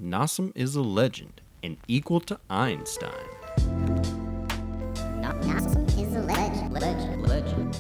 Nasim is a legend and equal to Einstein. Nasim is a legend.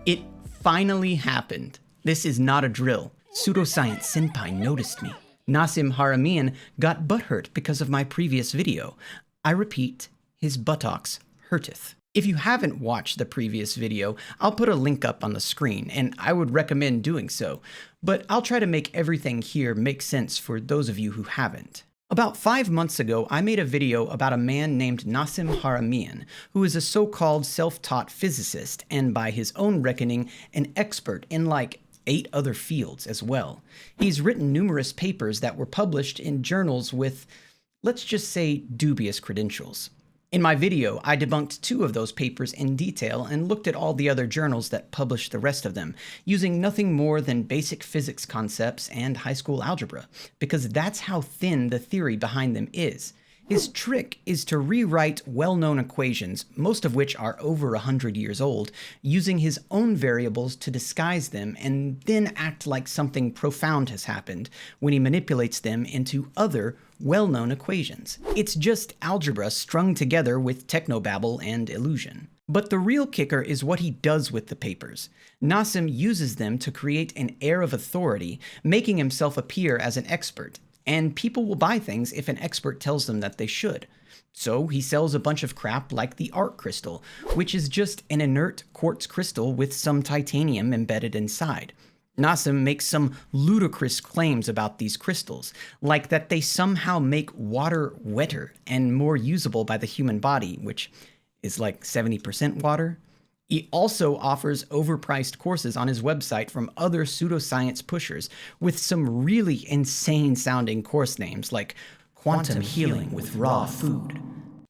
It finally happened. This is not a drill. Pseudoscience senpai noticed me. Nasim Haramein got butthurt because of my previous video. I repeat, his buttocks hurteth. If you haven't watched the previous video, I'll put a link up on the screen, and I would recommend doing so, but I'll try to make everything here make sense for those of you who haven't. About 5 months ago, I made a video about a man named Nasim Haramein, who is a so-called self-taught physicist, and by his own reckoning, an expert in like 8 other fields as well. He's written numerous papers that were published in journals with, let's just say, dubious credentials. In my video, I debunked 2 of those papers in detail and looked at all the other journals that published the rest of them, using nothing more than basic physics concepts and high school algebra, because that's how thin the theory behind them is. His trick is to rewrite well-known equations, most of which are over 100 years old, using his own variables to disguise them and then act like something profound has happened when he manipulates them into other well-known equations. It's just algebra strung together with technobabble and illusion. But the real kicker is what he does with the papers. Nasim uses them to create an air of authority, making himself appear as an expert. And people will buy things if an expert tells them that they should. So he sells a bunch of crap like the art crystal, which is just an inert quartz crystal with some titanium embedded inside. Nasim makes some ludicrous claims about these crystals, like that they somehow make water wetter and more usable by the human body, which is like 70% water. He also offers overpriced courses on his website from other pseudoscience pushers with some really insane-sounding course names like Quantum Healing with Raw Food.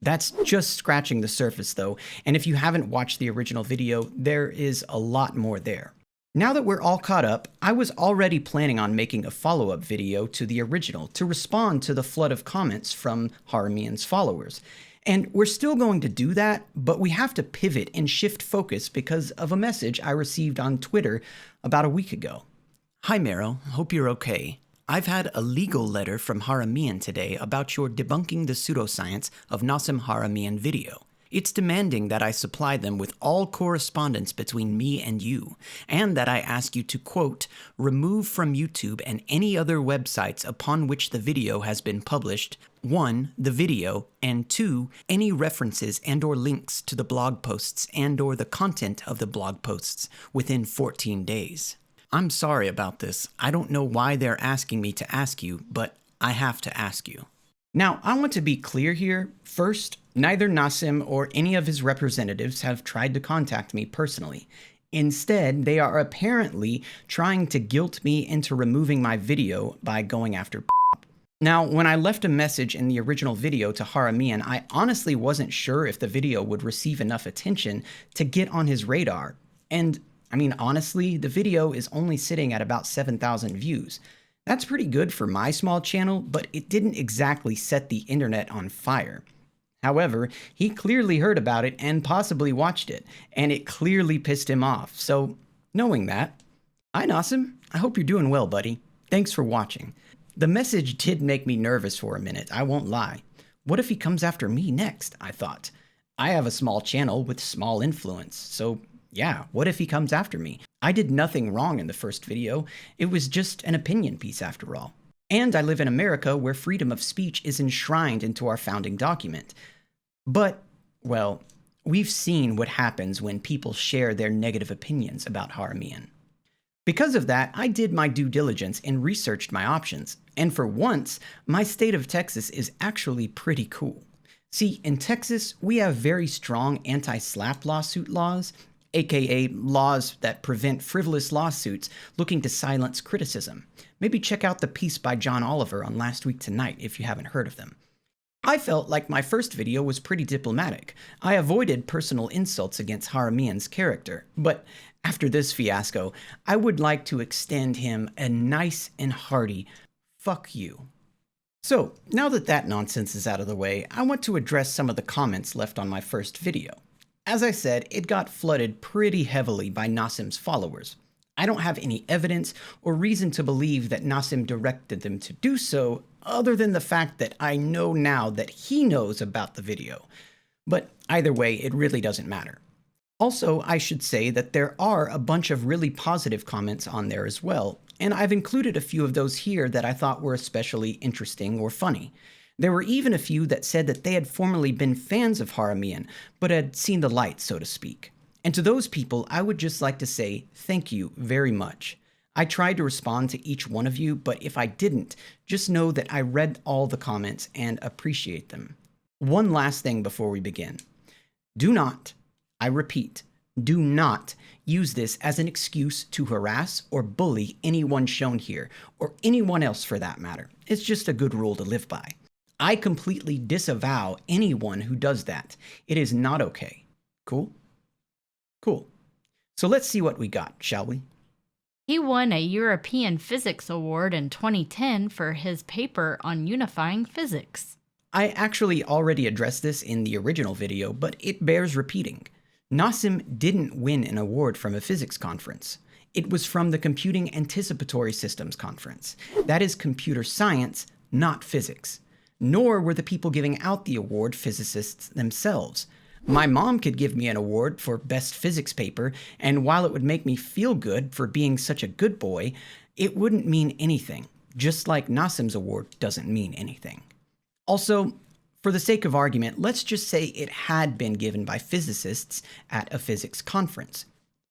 That's just scratching the surface though, and if you haven't watched the original video, there is a lot more there. Now that we're all caught up, I was already planning on making a follow-up video to the original to respond to the flood of comments from Haramein's followers. And we're still going to do that, but we have to pivot and shift focus because of a message I received on Twitter about a week ago. Hi Mero, hope you're okay. I've had a legal letter from Haramein today about your debunking the pseudoscience of Nasim Haramein video. It's demanding that I supply them with all correspondence between me and you, and that I ask you to, quote, remove from YouTube and any other websites upon which the video has been published, 1, the video, and 2, any references and or links to the blog posts and or the content of the blog posts within 14 days. I'm sorry about this. I don't know why they're asking me to ask you, but I have to ask you. Now, I want to be clear here. First, neither Nasim or any of his representatives have tried to contact me personally. Instead, they are apparently trying to guilt me into removing my video by going after Now, when I left a message in the original video to Haramein, I honestly wasn't sure if the video would receive enough attention to get on his radar. And, I mean, honestly, the video is only sitting at about 7,000 views. That's pretty good for my small channel, but it didn't exactly set the internet on fire. However, he clearly heard about it and possibly watched it, and it clearly pissed him off. So, knowing that, hi Nasim, I hope you're doing well, buddy. Thanks for watching. The message did make me nervous for a minute, I won't lie. What if he comes after me next, I thought. I have a small channel with small influence, so yeah, what if he comes after me? I did nothing wrong in the first video. It was just an opinion piece after all. And I live in America where freedom of speech is enshrined into our founding document. But, well, we've seen what happens when people share their negative opinions about Haramein. Because of that, I did my due diligence and researched my options. And for once, my state of Texas is actually pretty cool. See, in Texas, we have very strong anti-SLAPP lawsuit laws, aka laws that prevent frivolous lawsuits looking to silence criticism. Maybe check out the piece by John Oliver on Last Week Tonight if you haven't heard of them. I felt like my first video was pretty diplomatic. I avoided personal insults against Haramein's character, but after this fiasco, I would like to extend him a nice and hearty fuck you. So, now that that nonsense is out of the way, I want to address some of the comments left on my first video. As I said, it got flooded pretty heavily by Nasim's followers. I don't have any evidence or reason to believe that Nasim directed them to do so, other than the fact that I know now that he knows about the video. But either way, it really doesn't matter. Also, I should say that there are a bunch of really positive comments on there as well, and I've included a few of those here that I thought were especially interesting or funny. There were even a few that said that they had formerly been fans of Haramein, but had seen the light, so to speak. And to those people, I would just like to say thank you very much. I tried to respond to each one of you, but if I didn't, just know that I read all the comments and appreciate them. One last thing before we begin. Do not, I repeat, do not use this as an excuse to harass or bully anyone shown here, or anyone else for that matter. It's just a good rule to live by. I completely disavow anyone who does that. It is not okay. Cool? Cool. So let's see what we got, shall we? He won a European Physics Award in 2010 for his paper on unifying physics. I actually already addressed this in the original video, but it bears repeating. Nasim didn't win an award from a physics conference. It was from the Computing Anticipatory Systems Conference. That is computer science, not physics. Nor were the people giving out the award physicists themselves. My mom could give me an award for best physics paper, and while it would make me feel good for being such a good boy, it wouldn't mean anything, just like Nasim's award doesn't mean anything. Also, for the sake of argument, let's just say it had been given by physicists at a physics conference.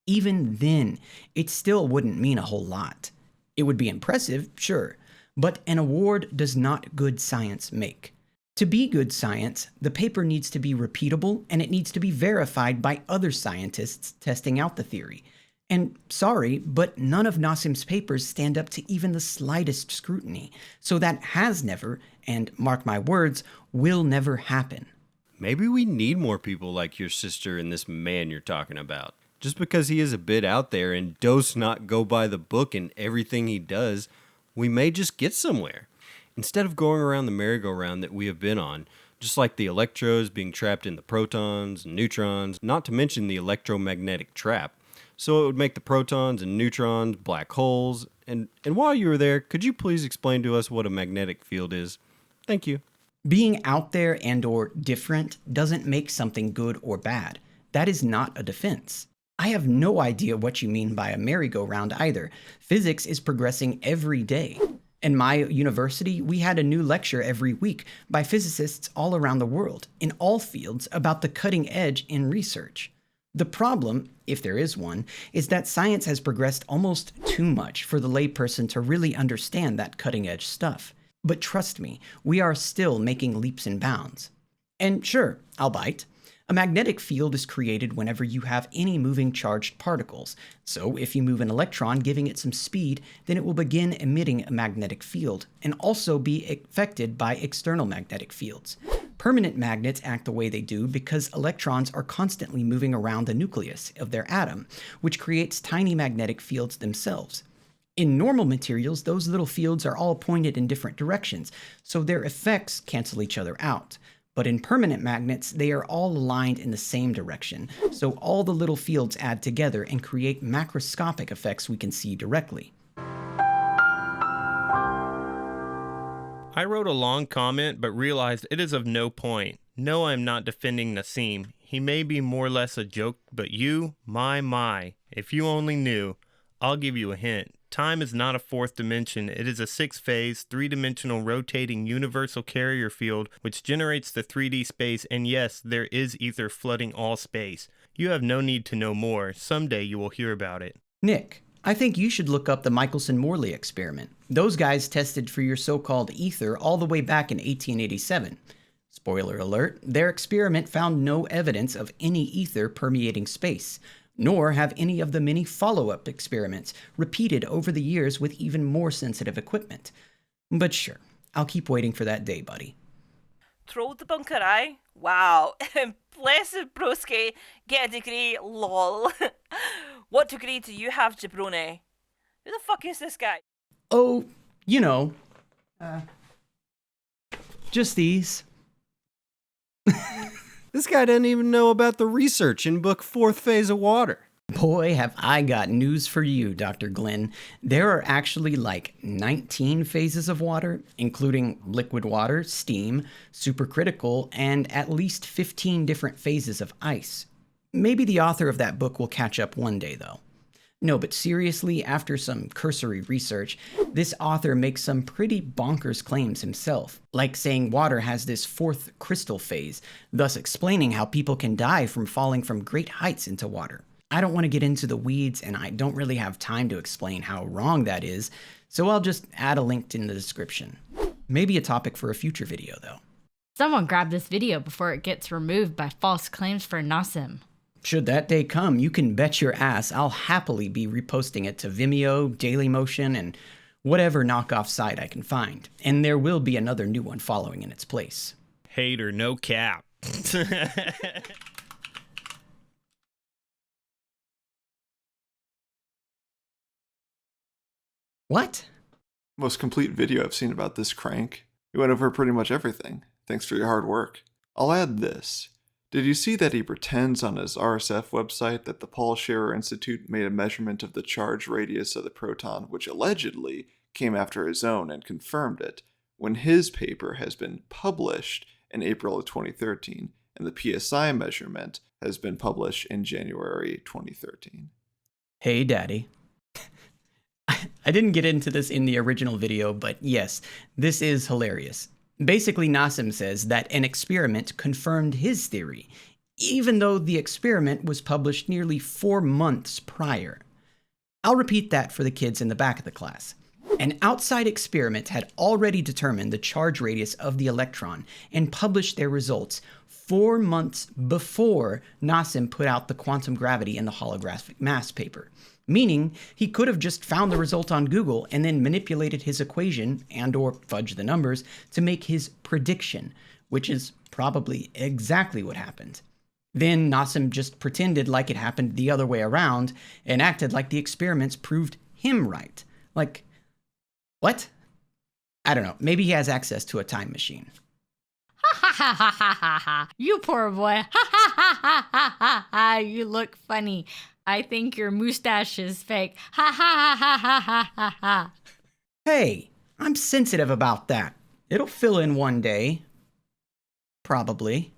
Even then, it still wouldn't mean a whole lot. It would be impressive, sure, but an award does not good science make. To be good science, the paper needs to be repeatable and it needs to be verified by other scientists testing out the theory. And sorry, but none of Nasim's papers stand up to even the slightest scrutiny, so that has never, and mark my words, will never happen. Maybe we need more people like your sister and this man you're talking about. Just because he is a bit out there and does not go by the book in everything he does, we may just get somewhere. Instead of going around the merry-go-round that we have been on, just like the electrodes being trapped in the protons and neutrons, not to mention the electromagnetic trap, so it would make the protons and neutrons black holes. And while you were there, could you please explain to us what a magnetic field is? Thank you. Being out there and or different doesn't make something good or bad. That is not a defense. I have no idea what you mean by a merry-go-round either. Physics is progressing every day. In my university, we had a new lecture every week by physicists all around the world, in all fields, about the cutting edge in research. The problem, if there is one, is that science has progressed almost too much for the layperson to really understand that cutting edge stuff. But trust me, we are still making leaps and bounds. And sure, I'll bite. A magnetic field is created whenever you have any moving charged particles. So if you move an electron giving it some speed, then it will begin emitting a magnetic field, and also be affected by external magnetic fields. Permanent magnets act the way they do because electrons are constantly moving around the nucleus of their atom, which creates tiny magnetic fields themselves. In normal materials, those little fields are all pointed in different directions, so their effects cancel each other out. But in permanent magnets, they are all aligned in the same direction, so all the little fields add together and create macroscopic effects we can see directly. I wrote a long comment but realized it is of no point. No, I'm not defending Nasim. He may be more or less a joke, but you, my, if you only knew. I'll give you a hint. Time is not a fourth dimension. It is a six-phase, three-dimensional rotating universal carrier field which generates the 3D space, and yes, there is ether flooding all space. You have no need to know more. Someday you will hear about it. Nick, I think you should look up the Michelson-Morley experiment. Those guys tested for your so-called ether all the way back in 1887. Spoiler alert, their experiment found no evidence of any ether permeating space, nor have any of the many follow-up experiments repeated over the years with even more sensitive equipment. But sure, I'll keep waiting for that day, buddy. Troll debunker, aye? Wow. Impressive, broski. Get a degree, lol. What degree do you have, jabroni? Who the fuck is this guy? Oh, you know. Just these. This guy doesn't even know about the research in book 4th Phase of Water. Boy, have I got news for you, Dr. Glenn. There are actually like 19 phases of water, including liquid water, steam, supercritical, and at least 15 different phases of ice. Maybe the author of that book will catch up one day, though. No, but seriously, after some cursory research, this author makes some pretty bonkers claims himself, like saying water has this fourth crystal phase, thus explaining how people can die from falling from great heights into water. I don't want to get into the weeds, and I don't really have time to explain how wrong that is, so I'll just add a link in the description. Maybe a topic for a future video, though. Someone grab this video before it gets removed by false claims for Nasim. Should that day come, you can bet your ass I'll happily be reposting it to Vimeo, Dailymotion, and whatever knockoff site I can find. And there will be another new one following in its place. Hater, no cap. What? Most complete video I've seen about this crank. We went over pretty much everything. Thanks for your hard work. I'll add this. Did you see that he pretends on his RSF website that the Paul Scherrer Institute made a measurement of the charge radius of the proton, which allegedly came after his own, and confirmed it, when his paper has been published in April of 2013, and the PSI measurement has been published in January 2013. Hey, Daddy. I didn't get into this in the original video, but yes, this is hilarious. Basically, Nasim says that an experiment confirmed his theory, even though the experiment was published nearly 4 months prior. I'll repeat that for the kids in the back of the class. An outside experiment had already determined the charge radius of the electron and published their results 4 months before Nasim put out the quantum gravity and the holographic mass paper. Meaning, he could have just found the result on Google and then manipulated his equation and or fudged the numbers to make his prediction, which is probably exactly what happened. Then Nasim just pretended like it happened the other way around and acted like the experiments proved him right. Like, what? I don't know, maybe he has access to a time machine. Ha ha ha ha ha ha. You poor boy. Ha ha ha ha ha ha ha. You look funny. I think your mustache is fake. Ha ha ha ha ha ha ha. Hey, I'm sensitive about that. It'll fill in one day. Probably.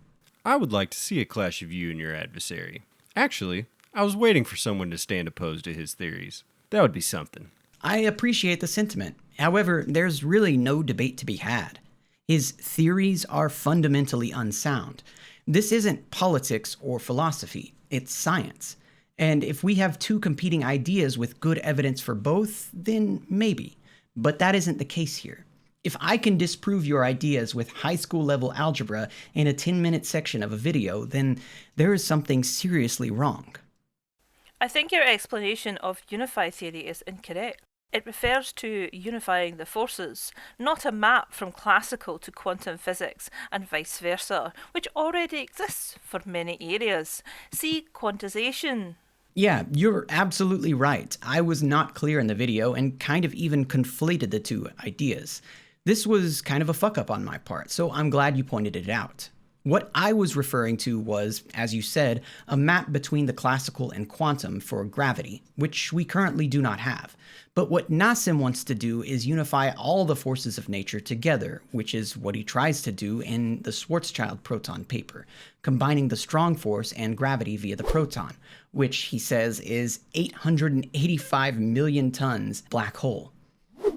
I would like to see a clash of you and your adversary. Actually, I was waiting for someone to stand opposed to his theories. That would be something. I appreciate the sentiment. However, there's really no debate to be had. His theories are fundamentally unsound. This isn't politics or philosophy, it's science. And if we have two competing ideas with good evidence for both, then maybe. But that isn't the case here. If I can disprove your ideas with high school level algebra in a 10-minute section of a video, then there is something seriously wrong. I think your explanation of unified theory is incorrect. It refers to unifying the forces, not a map from classical to quantum physics and vice versa, which already exists for many areas. See quantization. Yeah, you're absolutely right. I was not clear in the video and kind of even conflated the two ideas. This was kind of a fuck up on my part, so I'm glad you pointed it out. What I was referring to was, as you said, a map between the classical and quantum for gravity, which we currently do not have. But what Nasim wants to do is unify all the forces of nature together, which is what he tries to do in the Schwarzschild proton paper, combining the strong force and gravity via the proton, which he says is 885 million tons black hole.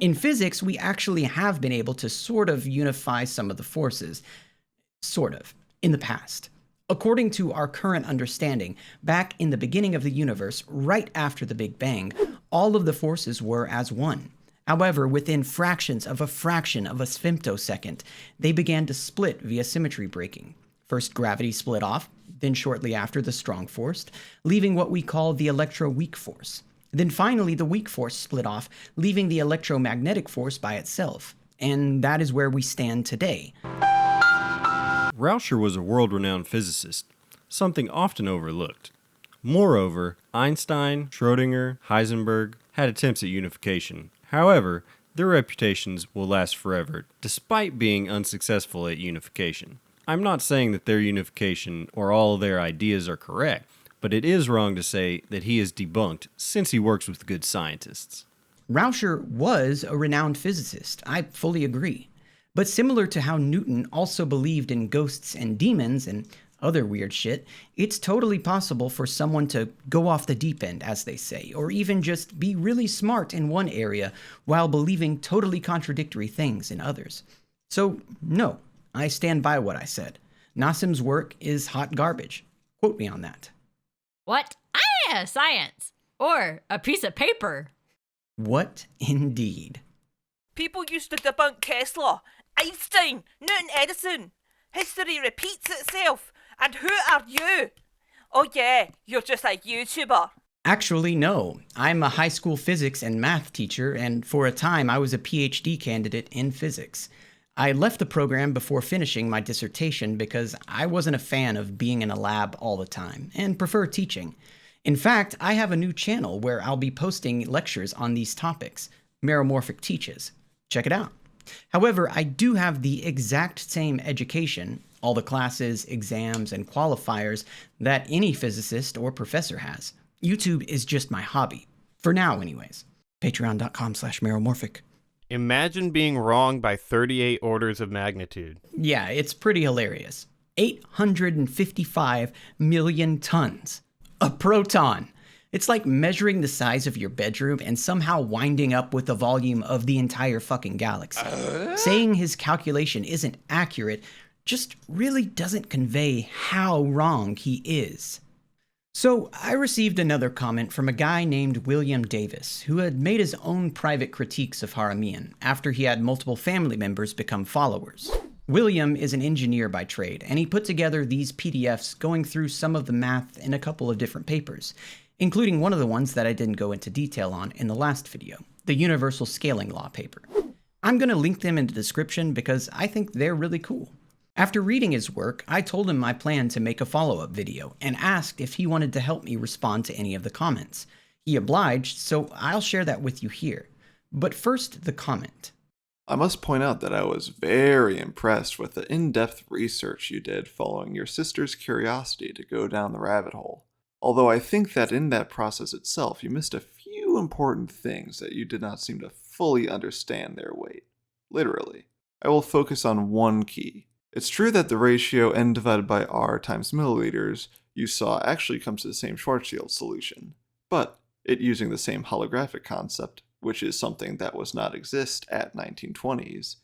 In physics, we actually have been able to sort of unify some of the forces. Sort of, in the past. According to our current understanding, back in the beginning of the universe, right after the Big Bang, all of the forces were as one. However, within fractions of a fraction of a femtosecond, they began to split via symmetry breaking. First, gravity split off, then shortly after, the strong force, leaving what we call the electroweak force. Then finally, the weak force split off, leaving the electromagnetic force by itself. And that is where we stand today. Rauscher was a world-renowned physicist, something often overlooked. Moreover, Einstein, Schrödinger, Heisenberg had attempts at unification. However, their reputations will last forever, despite being unsuccessful at unification. I'm not saying that their unification or all their ideas are correct, but it is wrong to say that he is debunked since he works with good scientists. Rauscher was a renowned physicist, I fully agree. But similar to how Newton also believed in ghosts and demons and other weird shit, it's totally possible for someone to go off the deep end, as they say, or even just be really smart in one area while believing totally contradictory things in others. So, no, I stand by what I said. Nasim's work is hot garbage. Quote me on that. What? Science. Or a piece of paper. What indeed? People used to debunk Tesla, Einstein, Newton Edison. History repeats itself. And who are you? Oh yeah, you're just a YouTuber. Actually, no. I'm a high school physics and math teacher, and for a time I was a PhD candidate in physics. I left the program before finishing my dissertation because I wasn't a fan of being in a lab all the time, and prefer teaching. In fact, I have a new channel where I'll be posting lectures on these topics. Meromorphic Teaches. Check it out. However, I do have the exact same education, all the classes, exams, and qualifiers that any physicist or professor has. YouTube is just my hobby. For now, anyways. Patreon.com/Meromorphic. Imagine being wrong by 38 orders of magnitude. Yeah, it's pretty hilarious. 855 million tons. A proton. It's like measuring the size of your bedroom and somehow winding up with the volume of the entire fucking galaxy. Saying his calculation isn't accurate just really doesn't convey how wrong he is. So I received another comment from a guy named William Davis, who had made his own private critiques of Haramein after he had multiple family members become followers. William is an engineer by trade, and he put together these PDFs going through some of the math in a couple of different papers, including one of the ones that I didn't go into detail on in the last video, the Universal Scaling Law paper. I'm going to link them in the description because I think they're really cool. After reading his work, I told him I planned to make a follow-up video and asked if he wanted to help me respond to any of the comments. He obliged, so I'll share that with you here. But first, the comment. I must point out that I was very impressed with the in-depth research you did following your sister's curiosity to go down the rabbit hole. Although I think that in that process itself, you missed a few important things that you did not seem to fully understand their weight. Literally. I will focus on one key. It's true that the ratio n divided by r times milliliters you saw actually comes to the same Schwarzschild solution, but it using the same holographic concept, which is something that was not exist at 1920s,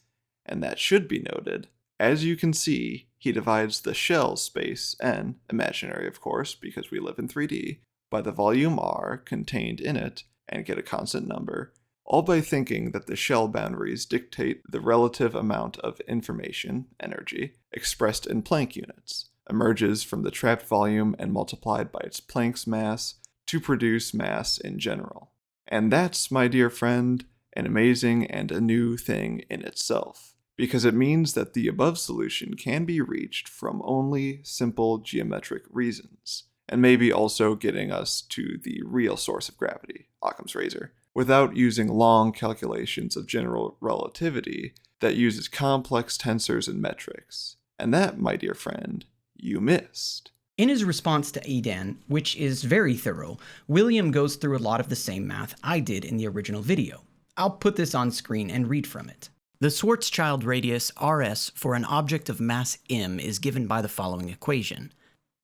and that should be noted. As you can see, he divides the shell space n, imaginary of course because we live in 3D, by the volume r contained in it and get a constant number, all by thinking that the shell boundaries dictate the relative amount of information, energy, expressed in Planck units, emerges from the trapped volume and multiplied by its Planck's mass to produce mass in general. And that's, my dear friend, an amazing and a new thing in itself, because it means that the above solution can be reached from only simple geometric reasons, and maybe also getting us to the real source of gravity, Occam's razor, without using long calculations of general relativity that uses complex tensors and metrics. And that, my dear friend, you missed. In his response to Aidan, which is very thorough, William goes through a lot of the same math I did in the original video. I'll put this on screen and read from it. The Schwarzschild radius Rs for an object of mass m is given by the following equation.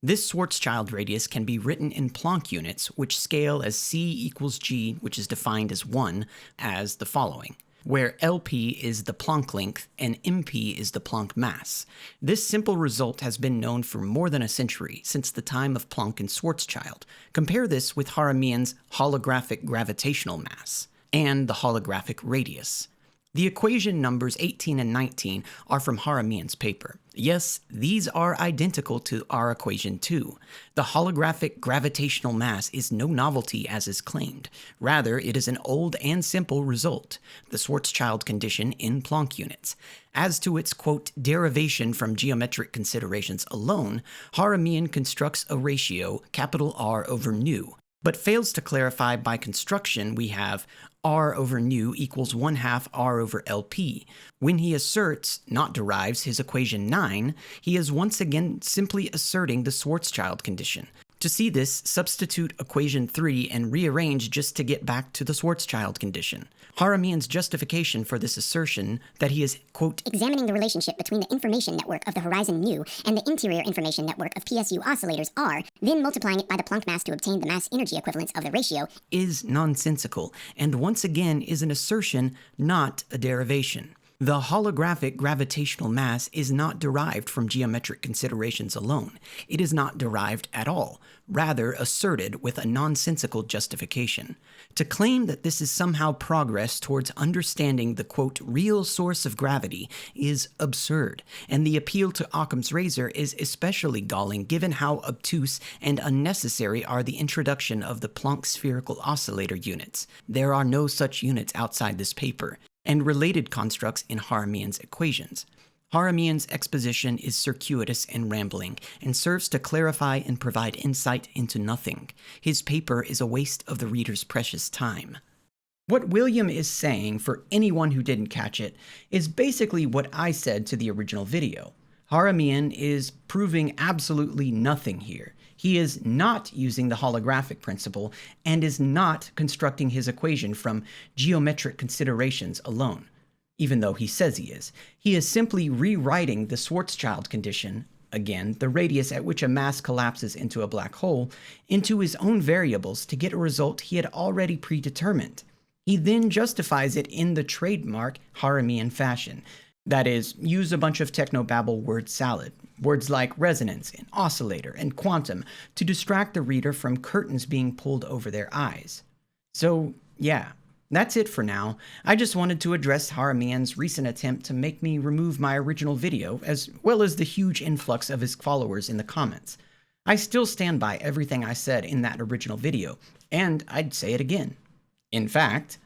This Schwarzschild radius can be written in Planck units, which scale as c equals g, which is defined as 1, as the following, where Lp is the Planck length and Mp is the Planck mass. This simple result has been known for more than a century, since the time of Planck and Schwarzschild. Compare this with Haramein's holographic gravitational mass and the holographic radius. The equation numbers 18 and 19 are from Haramein's paper. Yes, these are identical to our equation 2. The holographic gravitational mass is no novelty as is claimed. Rather, it is an old and simple result, the Schwarzschild condition in Planck units. As to its, quote, derivation from geometric considerations alone, Haramein constructs a ratio, capital R over nu, but fails to clarify by construction we have r over nu equals 1/2 r over Lp. When he asserts, not derives, his equation 9, he is once again simply asserting the Schwarzschild condition. To see this, substitute equation 3 and rearrange just to get back to the Schwarzschild condition. Haramein's justification for this assertion that he is, quote, examining the relationship between the information network of the horizon nu and the interior information network of PSU oscillators R, then multiplying it by the Planck mass to obtain the mass energy equivalence of the ratio, is nonsensical, and once again is an assertion, not a derivation. The holographic gravitational mass is not derived from geometric considerations alone. It is not derived at all, rather asserted with a nonsensical justification. To claim that this is somehow progress towards understanding the, quote, real source of gravity is absurd, and the appeal to Occam's razor is especially galling given how obtuse and unnecessary are the introduction of the Planck spherical oscillator units. There are no such units outside this paper, and related constructs in Haramein's equations. Haramein's exposition is circuitous and rambling, and serves to clarify and provide insight into nothing. His paper is a waste of the reader's precious time. What William is saying, for anyone who didn't catch it, is basically what I said to the original video. Haramein is proving absolutely nothing here. He is not using the holographic principle and is not constructing his equation from geometric considerations alone, even though he says he is. He is simply rewriting the Schwarzschild condition, again, the radius at which a mass collapses into a black hole, into his own variables to get a result he had already predetermined. He then justifies it in the trademark Haramein fashion. That is, use a bunch of technobabble word salad, words like resonance and oscillator and quantum, to distract the reader from curtains being pulled over their eyes. So, yeah, that's it for now. I just wanted to address Haramein's recent attempt to make me remove my original video, as well as the huge influx of his followers in the comments. I still stand by everything I said in that original video, and I'd say it again. In fact,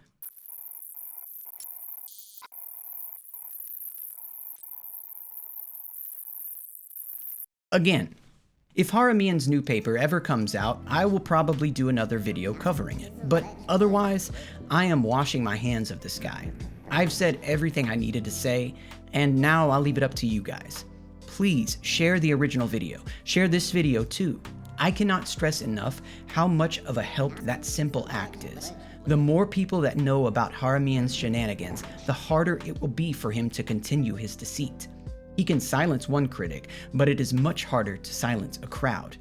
again, if Haramein's new paper ever comes out, I will probably do another video covering it. But otherwise, I am washing my hands of this guy. I've said everything I needed to say, and now I'll leave it up to you guys. Please share the original video. Share this video too. I cannot stress enough how much of a help that simple act is. The more people that know about Haramein's shenanigans, the harder it will be for him to continue his deceit. He can silence one critic, but it is much harder to silence a crowd.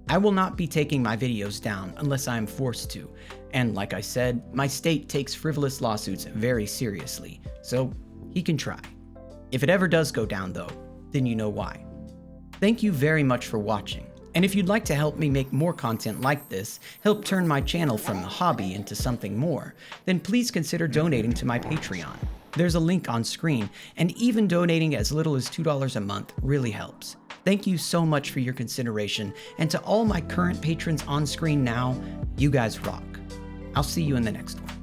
I will not be taking my videos down unless I am forced to, and like I said, my state takes frivolous lawsuits very seriously, so he can try. If it ever does go down though, then you know why. Thank you very much for watching, and if you'd like to help me make more content like this, help turn my channel from a hobby into something more, then please consider donating to my Patreon. There's a link on screen, and even donating as little as $2 a month really helps. Thank you so much for your consideration, and to all my current patrons on screen now, you guys rock. I'll see you in the next one.